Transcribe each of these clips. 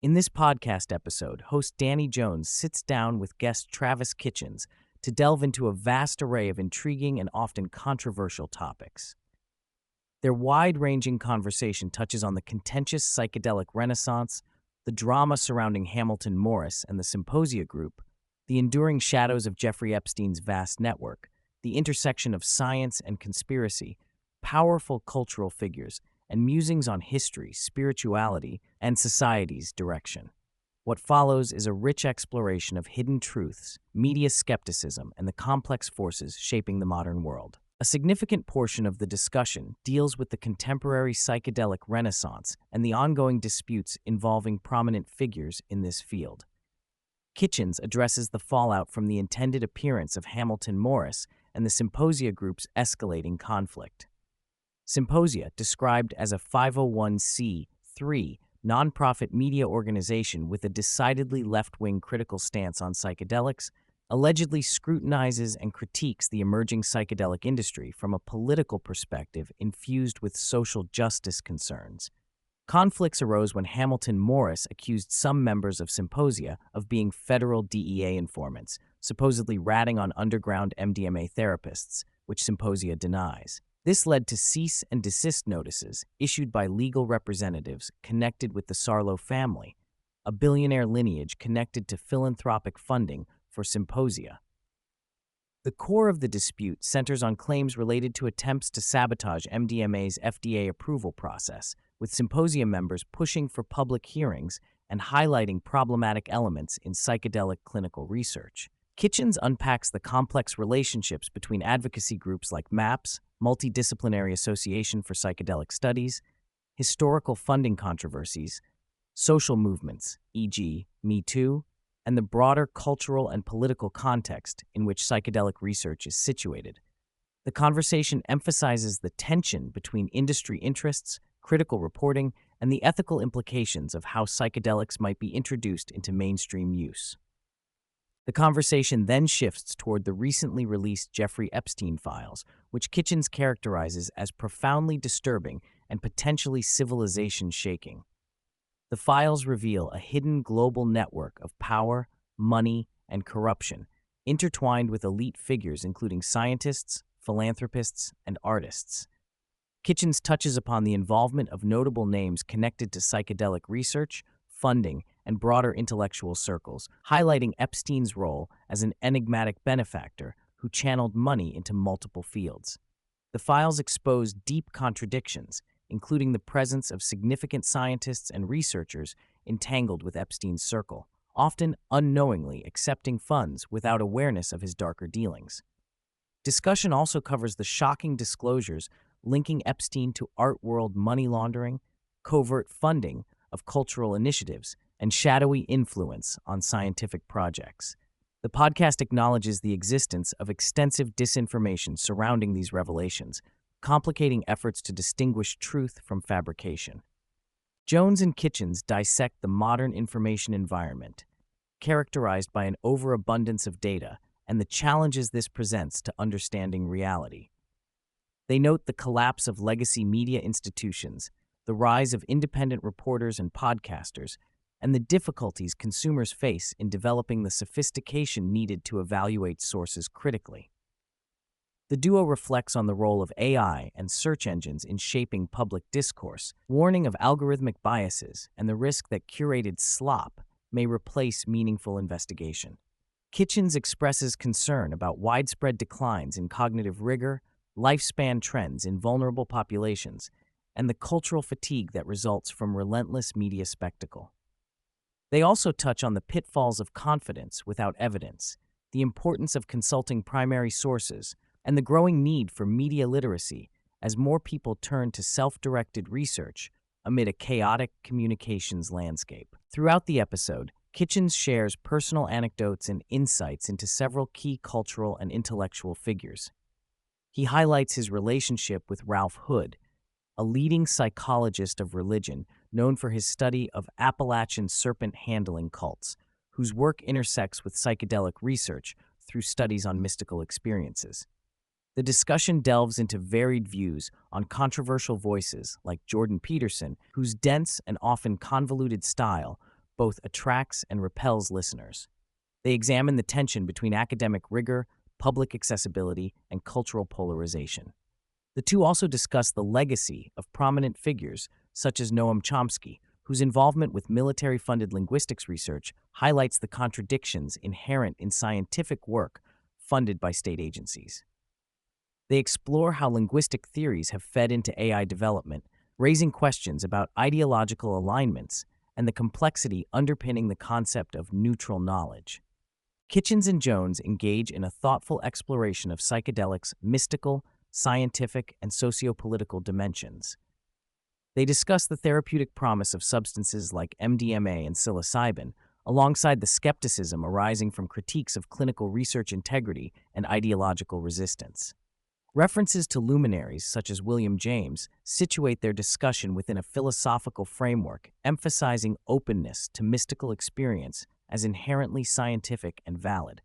In this podcast episode, host Danny Jones sits down with guest Travis Kitchens to delve into a vast array of intriguing and often controversial topics. Their wide-ranging conversation touches on the contentious psychedelic renaissance, the drama surrounding Hamilton Morris and the Symposia group, the enduring shadows of Jeffrey Epstein's vast network, the intersection of science and conspiracy, powerful cultural figures, and musings on history, spirituality, and society's direction. What follows is a rich exploration of hidden truths, media skepticism, and the complex forces shaping the modern world. A significant portion of the discussion deals with the contemporary psychedelic renaissance and the ongoing disputes involving prominent figures in this field. Kitchens addresses the fallout from the intended appearance of Hamilton Morris and the Symposia group's escalating conflict. Symposia, described as a 501c3 nonprofit media organization with a decidedly left-wing critical stance on psychedelics, allegedly scrutinizes and critiques the emerging psychedelic industry from a political perspective infused with social justice concerns. Conflicts arose when Hamilton Morris accused some members of Symposia of being federal DEA informants, supposedly ratting on underground MDMA therapists, which Symposia denies. This led to cease and desist notices issued by legal representatives connected with the Sarlo family, a billionaire lineage connected to philanthropic funding for Symposia. The core of the dispute centers on claims related to attempts to sabotage MDMA's FDA approval process, with Symposia members pushing for public hearings and highlighting problematic elements in psychedelic clinical research. Kitchens unpacks the complex relationships between advocacy groups like MAPS, Multidisciplinary Association for Psychedelic Studies, historical funding controversies, social movements, e.g., Me Too, and the broader cultural and political context in which psychedelic research is situated. The conversation emphasizes the tension between industry interests, critical reporting, and the ethical implications of how psychedelics might be introduced into mainstream use. The conversation then shifts toward the recently released Jeffrey Epstein files, which Kitchens characterizes as profoundly disturbing and potentially civilization-shaking. The files reveal a hidden global network of power, money, and corruption, intertwined with elite figures including scientists, philanthropists, and artists. Kitchens touches upon the involvement of notable names connected to psychedelic research, funding, and broader intellectual circles, highlighting Epstein's role as an enigmatic benefactor who channeled money into multiple fields. The files expose deep contradictions, including the presence of significant scientists and researchers entangled with Epstein's circle, often unknowingly accepting funds without awareness of his darker dealings. Discussion also covers the shocking disclosures linking Epstein to art world money laundering, covert funding of cultural initiatives, and shadowy influence on scientific projects. The podcast acknowledges the existence of extensive disinformation surrounding these revelations, complicating efforts to distinguish truth from fabrication. Jones and Kitchens dissect the modern information environment, characterized by an overabundance of data, and the challenges this presents to understanding reality. They note the collapse of legacy media institutions, the rise of independent reporters and podcasters, and the difficulties consumers face in developing the sophistication needed to evaluate sources critically. The duo reflects on the role of AI and search engines in shaping public discourse, warning of algorithmic biases and the risk that curated slop may replace meaningful investigation. Kitchens expresses concern about widespread declines in cognitive rigor, lifespan trends in vulnerable populations, and the cultural fatigue that results from relentless media spectacle. They also touch on the pitfalls of confidence without evidence, the importance of consulting primary sources, and the growing need for media literacy as more people turn to self-directed research amid a chaotic communications landscape. Throughout the episode, Kitchens shares personal anecdotes and insights into several key cultural and intellectual figures. He highlights his relationship with Ralph Hood, a leading psychologist of religion known for his study of Appalachian serpent-handling cults, whose work intersects with psychedelic research through studies on mystical experiences. The discussion delves into varied views on controversial voices like Jordan Peterson, whose dense and often convoluted style both attracts and repels listeners. They examine the tension between academic rigor, public accessibility, and cultural polarization. The two also discuss the legacy of prominent figures such as Noam Chomsky, whose involvement with military-funded linguistics research highlights the contradictions inherent in scientific work funded by state agencies. They explore how linguistic theories have fed into AI development, raising questions about ideological alignments and the complexity underpinning the concept of neutral knowledge. Kitchens and Jones engage in a thoughtful exploration of psychedelics' mystical, scientific, and sociopolitical dimensions. They discuss the therapeutic promise of substances like MDMA and psilocybin, alongside the skepticism arising from critiques of clinical research integrity and ideological resistance. References to luminaries such as William James situate their discussion within a philosophical framework, emphasizing openness to mystical experience as inherently scientific and valid.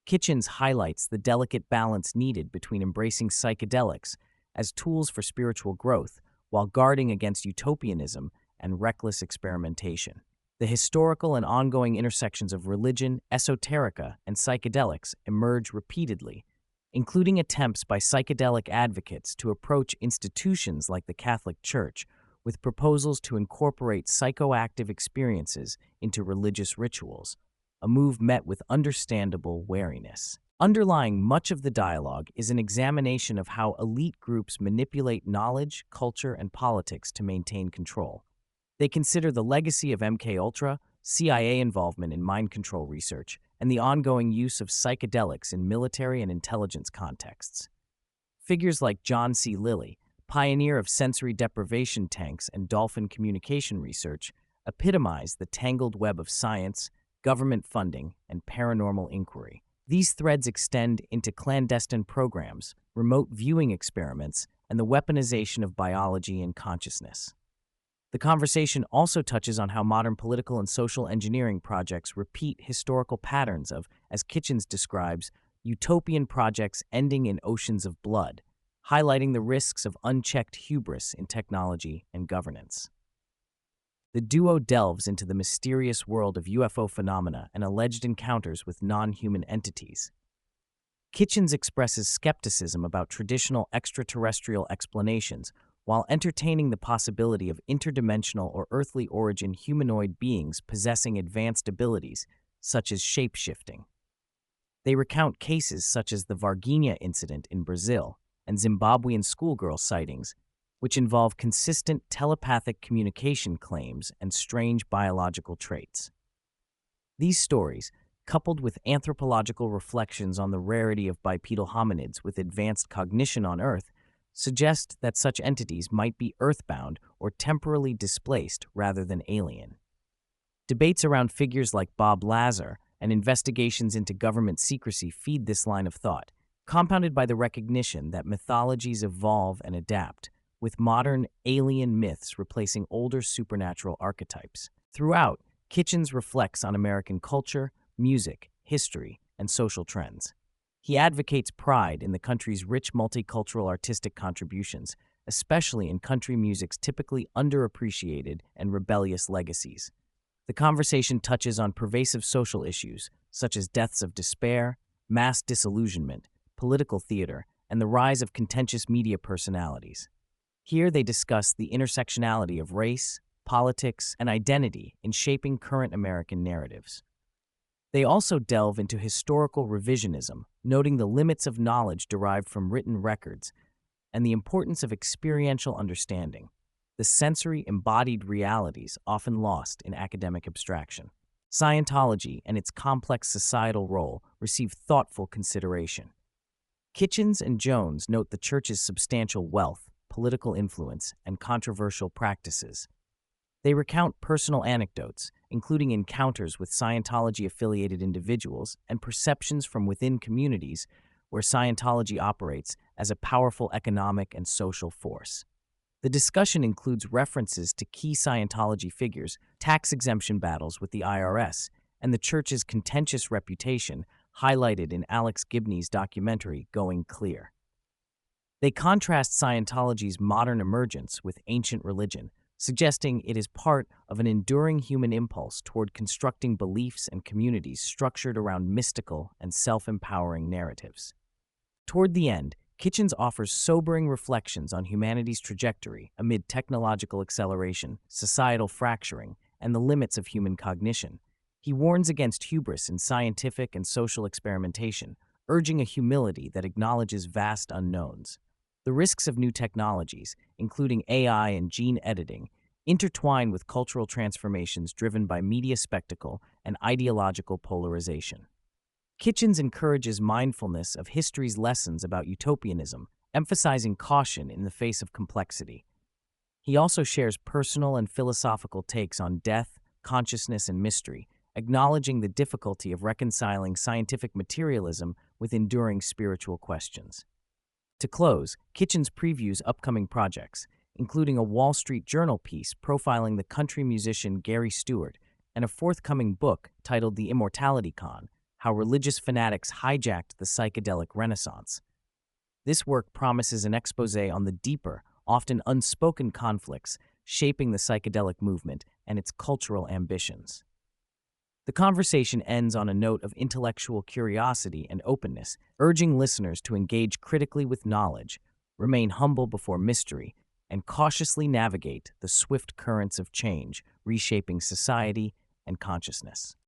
Kitchens highlights the delicate balance needed between embracing psychedelics as tools for spiritual growth while guarding against utopianism and reckless experimentation. The historical and ongoing intersections of religion, esoterica, and psychedelics emerge repeatedly, including attempts by psychedelic advocates to approach institutions like the Catholic Church with proposals to incorporate psychoactive experiences into religious rituals, a move met with understandable wariness. Underlying much of the dialogue is an examination of how elite groups manipulate knowledge, culture, and politics to maintain control. They consider the legacy of MKUltra, CIA involvement in mind control research, and the ongoing use of psychedelics in military and intelligence contexts. Figures like John C. Lilly, pioneer of sensory deprivation tanks and dolphin communication research, epitomize the tangled web of science, government funding, and paranormal inquiry. These threads extend into clandestine programs, remote viewing experiments, and the weaponization of biology and consciousness. The conversation also touches on how modern political and social engineering projects repeat historical patterns of, as Kitchens describes, utopian projects ending in oceans of blood, highlighting the risks of unchecked hubris in technology and governance. The duo delves into the mysterious world of UFO phenomena and alleged encounters with non-human entities. Kitchens expresses skepticism about traditional extraterrestrial explanations, while entertaining the possibility of interdimensional or earthly origin humanoid beings possessing advanced abilities, such as shape-shifting. They recount cases such as the Varginha incident in Brazil and Zimbabwean schoolgirl sightings, which involve consistent telepathic communication claims and strange biological traits. These stories, coupled with anthropological reflections on the rarity of bipedal hominids with advanced cognition on Earth, suggest that such entities might be earthbound or temporally displaced rather than alien. Debates around figures like Bob Lazar and investigations into government secrecy feed this line of thought, compounded by the recognition that mythologies evolve and adapt, with modern alien myths replacing older supernatural archetypes. Throughout, Kitchens reflects on American culture, music, history, and social trends. He advocates pride in the country's rich multicultural artistic contributions, especially in country music's typically underappreciated and rebellious legacies. The conversation touches on pervasive social issues, such as deaths of despair, mass disillusionment, political theater, and the rise of contentious media personalities. Here they discuss the intersectionality of race, politics, and identity in shaping current American narratives. They also delve into historical revisionism, noting the limits of knowledge derived from written records and the importance of experiential understanding, the sensory embodied realities often lost in academic abstraction. Scientology and its complex societal role receive thoughtful consideration. Kitchens and Jones note the Church's substantial wealth, political influence, and controversial practices. They recount personal anecdotes, including encounters with Scientology-affiliated individuals and perceptions from within communities where Scientology operates as a powerful economic and social force. The discussion includes references to key Scientology figures, tax exemption battles with the IRS, and the Church's contentious reputation highlighted in Alex Gibney's documentary Going Clear. They contrast Scientology's modern emergence with ancient religion, suggesting it is part of an enduring human impulse toward constructing beliefs and communities structured around mystical and self-empowering narratives. Toward the end, Kitchens offers sobering reflections on humanity's trajectory amid technological acceleration, societal fracturing, and the limits of human cognition. He warns against hubris in scientific and social experimentation, urging a humility that acknowledges vast unknowns. The risks of new technologies, including AI and gene editing, intertwine with cultural transformations driven by media spectacle and ideological polarization. Kitchens encourages mindfulness of history's lessons about utopianism, emphasizing caution in the face of complexity. He also shares personal and philosophical takes on death, consciousness, and mystery, acknowledging the difficulty of reconciling scientific materialism with enduring spiritual questions. To close, Kitchens previews upcoming projects, including a Wall Street Journal piece profiling the country musician Gary Stewart and a forthcoming book titled The Immortality Con: How Religious Fanatics Hijacked the Psychedelic Renaissance. This work promises an exposé on the deeper, often unspoken conflicts shaping the psychedelic movement and its cultural ambitions. The conversation ends on a note of intellectual curiosity and openness, urging listeners to engage critically with knowledge, remain humble before mystery, and cautiously navigate the swift currents of change reshaping society and consciousness.